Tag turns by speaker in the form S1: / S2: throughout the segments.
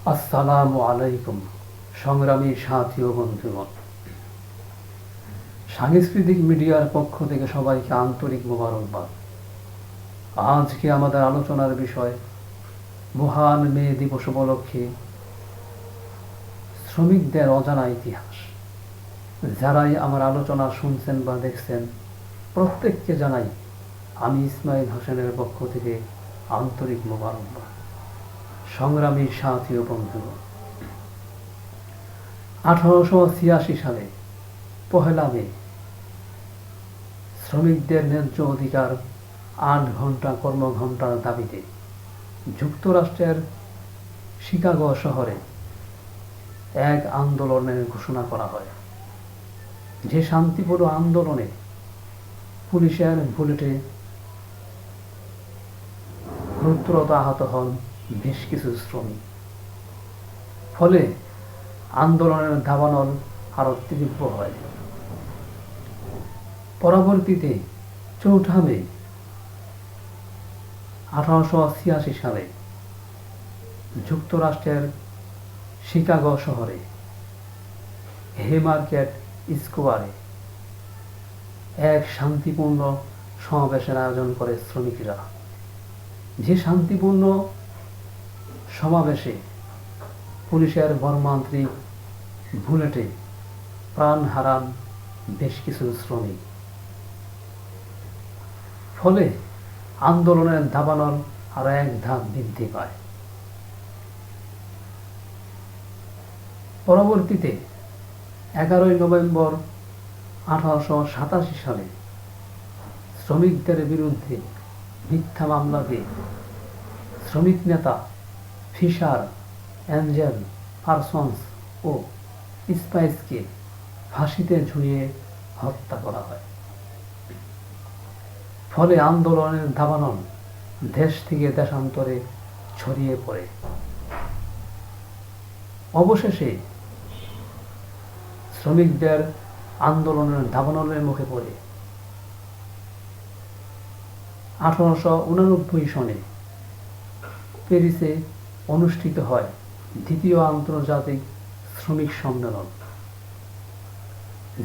S1: আসসালামু আলাইকুম সংগ্রামী সাথী ও বন্ধুগণ, সাংস্কৃতিক মিডিয়ার পক্ষ থেকে সবাইকে আন্তরিক মোবারকবাদ। আজকে আমাদের আলোচনার বিষয় মহান মে দিবস উপলক্ষে শ্রমিকদের অজানা ইতিহাস। যারাই আমার আলোচনা শুনছেন বা দেখছেন, প্রত্যেককে জানাই আমি ইসমাইল হোসেনের পক্ষ থেকে আন্তরিক মোবারকবাদ। সংগ্রামী সাথী ও বন্ধুগণ, 1886 সালে পহেলা মে শ্রমিকদের ন্যায্য অধিকার 8 ঘন্টা কর্মঘণ্টার দাবিতে যুক্তরাষ্ট্রের শিকাগো শহরে এক আন্দোলনের ঘোষণা করা হয়। যে শান্তিপূর্ণ আন্দোলনে পুলিশের বুলেটে গুরুতরত আহত হন বেশ কিছু শ্রমিক। ফলে আন্দোলনের দাবানল আরো তীব্র হয়। পরবর্তীতে 4 মে 1886 সালে যুক্তরাষ্ট্রের শিকাগো শহরে হেমার্কেট স্কোয়ারে এক শান্তিপূর্ণ সমাবেশের আয়োজন করে শ্রমিকরা। যে শান্তিপূর্ণ সমাবেশে পুলিশের মর্মান্তিক বুলেটে প্রাণ হারান বেশ কিছু শ্রমিক। ফলে আন্দোলনের দাবানল আরো এক ধাপ বৃদ্ধি পায়। পরবর্তীতে 11 নভেম্বর 1887 সালে শ্রমিকদের বিরুদ্ধে মিথ্যা মামলা দিয়ে শ্রমিক নেতা ফিশার, অ্যাঞ্জেল, পারসন্স ও স্পাইসকে ফাঁসিতে ঝুলিয়ে হত্যা করা হয়। ফলে আন্দোলনের দাবানল দেশ থেকে দেশান্তরে ছড়িয়ে পড়ে। অবশেষে শ্রমিকদের আন্দোলনের দাবানলের মুখে পড়ে 1889 সনে প্যারিসে অনুষ্ঠিত হয় দ্বিতীয় আন্তর্জাতিক শ্রমিক সম্মেলন।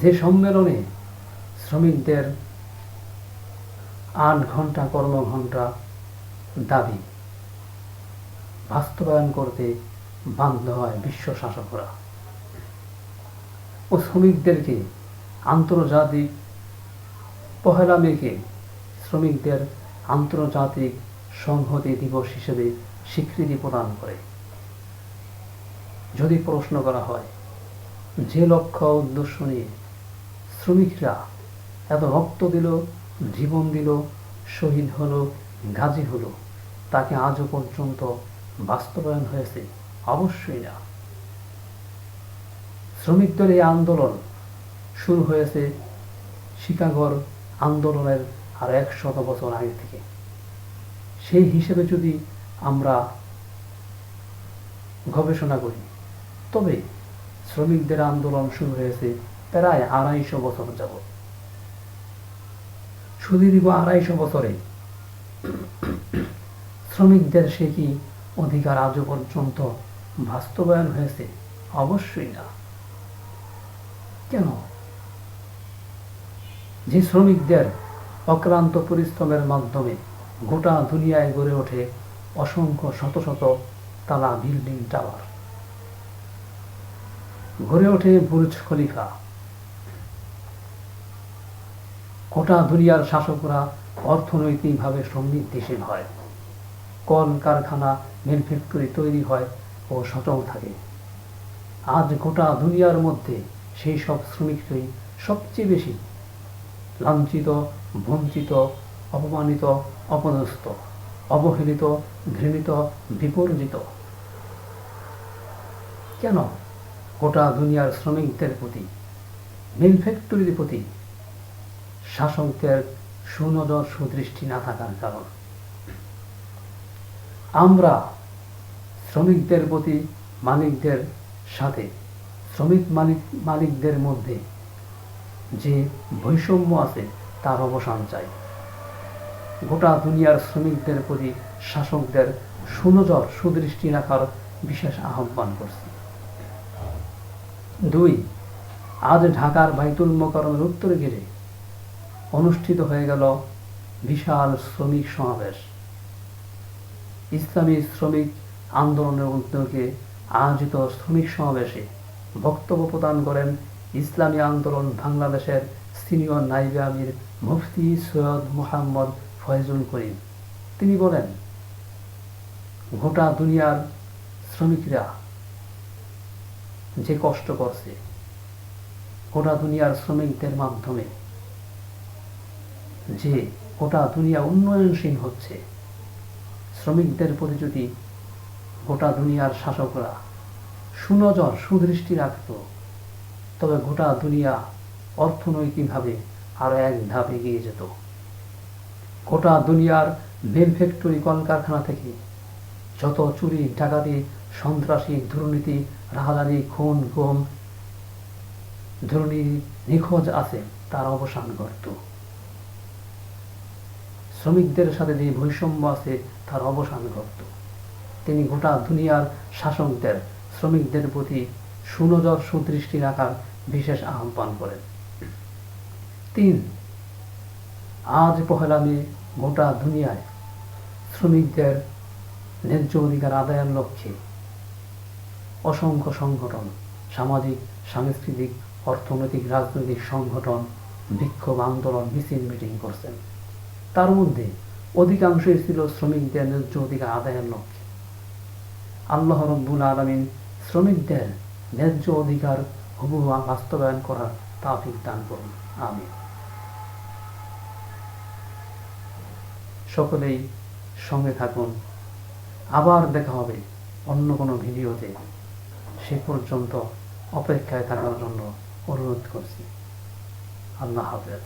S1: যে সম্মেলনে শ্রমিকদের 8 ঘন্টা কর্মঘণ্টা দাবি বাস্তবায়ন করতে বাধ্য হয় বিশ্ব শাসকরা ও শ্রমিকদেরকে আন্তর্জাতিক পহেলা মেকে শ্রমিকদের আন্তর্জাতিক সংহতি দিবস হিসেবে স্বীকৃতি প্রদান করে। যদি প্রশ্ন করা হয়, যে লক্ষ্য উদ্দেশ্য নিয়ে শ্রমিকরা এত রক্ত দিল, জীবন দিল, শহীদ হলো, গাজী হলো, তাকে আজও পর্যন্ত বাস্তবায়ন হয়েছে? অবশ্যই না। শ্রমিকদের এই আন্দোলন শুরু হয়েছে শিকাগোর আন্দোলনের আর 100 বছর আগে থেকে। সেই হিসেবে যদি আমরা গবেষণা করি, তবে শ্রমিকদের আন্দোলন শুরু হয়েছে প্রায় 250 বছর যাবৎ। সুদীর্ঘ 250 বছরে শ্রমিকদের সে কি অধিকার আজও পর্যন্ত বাস্তবায়ন হয়েছে? অবশ্যই না। কেন? যে শ্রমিকদের অক্লান্ত পরিশ্রমের মাধ্যমে গোটা দুনিয়ায় গড়ে ওঠে অসংখ্য শত শত তালা বিল্ডিং টাওয়ার, গড়ে ওঠে বুর্জ খলিফা, গোটা দুনিয়ার শাসকরা অর্থনৈতিকভাবে সমৃদ্ধিশীল হয়, কল কারখানা, মিল ফ্যাক্টরি তৈরি হয় ও সচল থাকে। আজ গোটা দুনিয়ার মধ্যে সেই সব শ্রমিকরাই সবচেয়ে বেশি লাঞ্ছিত, বঞ্চিত, অপমানিত, অপদস্থ, অবহেলিত, ঘৃণিত, বিপর্জিত। কেন? গোটা দুনিয়ার শ্রমিকদের প্রতি, মিল ফ্যাক্টরির প্রতি শাসকদের সুনজর সুদৃষ্টি না থাকার কারণ। আমরা শ্রমিকদের প্রতি মালিকদের সাথে শ্রমিক মালিকদের মধ্যে যে বৈষম্য আছে তার অবসান চাই। গোটা দুনিয়ার শ্রমিকদের প্রতি শাসকদের সুনজর সুদৃষ্টি রাখার বিশেষ আহ্বান করছি। 2. আজ ঢাকার বাইতুল মোকাররমের উত্তর গেটে অনুষ্ঠিত হয়ে গেল বিশাল শ্রমিক সমাবেশ। ইসলামী শ্রমিক আন্দোলনের উদ্যোগে আয়োজিত শ্রমিক সমাবেশে বক্তব্য প্রদান করেন ইসলামী আন্দোলন বাংলাদেশের সিনিয়র নায়েবে আমির মুফতি সৈয়দ মোহাম্মদ ফয়জুল করিম। তিনি বলেন, গোটা দুনিয়ার শ্রমিকরা যে কষ্ট করছে, গোটা দুনিয়ার শ্রমিকদের মাধ্যমে যে গোটা দুনিয়া উন্নয়নশীল হচ্ছে, শ্রমিকদের প্রতি যদি গোটা দুনিয়ার শাসকরা সুনজর সুদৃষ্টি রাখত, তবে গোটা দুনিয়া অর্থনৈতিকভাবে আরো এক ধাপ এগিয়ে যেত। গোটা দুনিয়ার মিল ফ্যাক্টরি কলকারখানা থেকে যত চুরি ডাকাতি সন্ত্রাসী দুর্নীতি রাহাজানি খুন গুম দুর্নীতি নিখোঁজ আছে তার অবসান ঘটত। শ্রমিকদের সাথে যে বৈষম্য আছে তার অবসান ঘটত। তিনি গোটা দুনিয়ার শাসকদের শ্রমিকদের প্রতি সুনজর সুদৃষ্টি রাখার বিশেষ আহ্বান করেন। 3. আজ পহেলা মে গোটা দুনিয়ায় শ্রমিকদের ন্যায্য অধিকার আদায়ের লক্ষ্যে অসংখ্য সংগঠন, সামাজিক সাংস্কৃতিক অর্থনৈতিক রাজনৈতিক সংগঠন বিক্ষোভ আন্দোলন মিছিল মিটিং করছেন। তার মধ্যে অধিকাংশই ছিল শ্রমিকদের ন্যায্য অধিকার আদায়ের লক্ষ্যে। আল্লাহ রব্বুল আলামিন শ্রমিকদের ন্যায্য অধিকার হুবহু বাস্তবায়ন করার তৌফিক দান করুন, আমিন। সকলেই সঙ্গে থাকুন, আবার দেখা হবে অন্য কোনো ভিডিওতে। সে পর্যন্ত অপেক্ষায় থাকার জন্য অনুরোধ করছি। আল্লাহ হাফেজ।